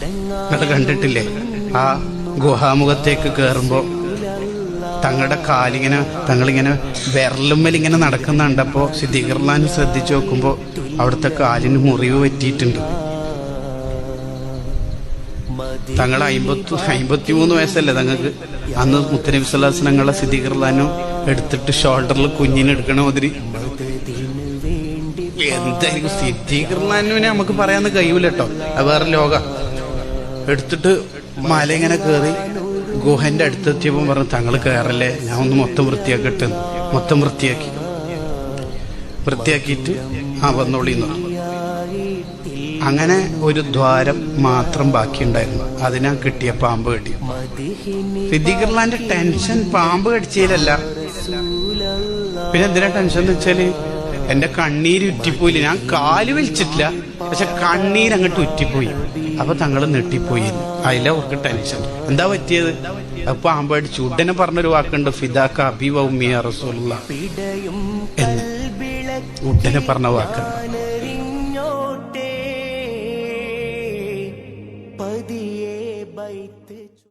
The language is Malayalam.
നിങ്ങൾ കണ്ടിട്ടില്ലേ? ആ ഗുഹാമുഖത്തേക്ക് കയറുമ്പോ തങ്ങളിങ്ങനെ വിരലുമ്മലിങ്ങനെ നടക്കുന്ന കണ്ടപ്പോ സിദ്ദീഖുർലാൻ ശ്രദ്ധിച്ചു നോക്കുമ്പോ അവിടുത്തെ കാലിന് മുറിവ് പറ്റിയിട്ടുണ്ട്. തങ്ങൾ 53 വയസ്സല്ലേ തങ്ങൾക്ക്. അന്ന് മുത്തനബി സ്വല്ലല്ലാഹു അലൈഹി വസല്ലം തങ്ങളെ സിദ്ദീഖുർലാനും എടുത്തിട്ട് ഷോൾഡറിൽ കുഞ്ഞിനെടുക്കണ മാതിരി എന്തായിരിക്കും സിദ്ദീഖുർലാനുവിനെ നമുക്ക് പറയാന്ന് കഴിയൂല കേട്ടോ. അത് വേറെ ലോക. എടുത്തിട്ട് മല ഇങ്ങനെ കയറി ഗുഹന്റെ അടുത്തെത്തിയപ്പോൾ പറഞ്ഞു, തങ്ങൾ കയറല്ലേ, ഞാൻ ഒന്ന് മൊത്തം വൃത്തിയാക്കിട്ട് മൊത്തം വൃത്തിയാക്കിയിട്ട് വന്നോളിന്ന്. അങ്ങനെ ഒരു ദ്വാരം മാത്രം ബാക്കിയുണ്ടായിരുന്നു. അതിനാ കിട്ടിയ പാമ്പ് കടി. സിദ്ദീഖുർലാന്റെ ടെൻഷൻ പാമ്പ് കടിച്ചതിലല്ല. പിന്നെ എന്തിനാ ടെൻഷൻ എന്ന് വെച്ചാല് എന്റെ കണ്ണീര് ഉറ്റിപ്പോയില്ല. ഞാൻ കാല് വലിച്ചിട്ടില്ല, പക്ഷെ കണ്ണീരങ്ങോട്ട് ഉറ്റിപ്പോയി. അപ്പൊ തങ്ങൾ നെട്ടിപ്പോയി. അതില അവർക്ക് ടെൻഷൻ. എന്താ പറ്റിയത്? അപ്പൊ പാമ്പ് അടിച്ചു. ഉടനെ പറഞ്ഞൊരു വാക്കുണ്ട്, ഫിദാക അബി വ ഉമ്മി യാ റസൂലുള്ളാഹ് എന്ന് ഉടനെ പറഞ്ഞ വാക്കുണ്ട്.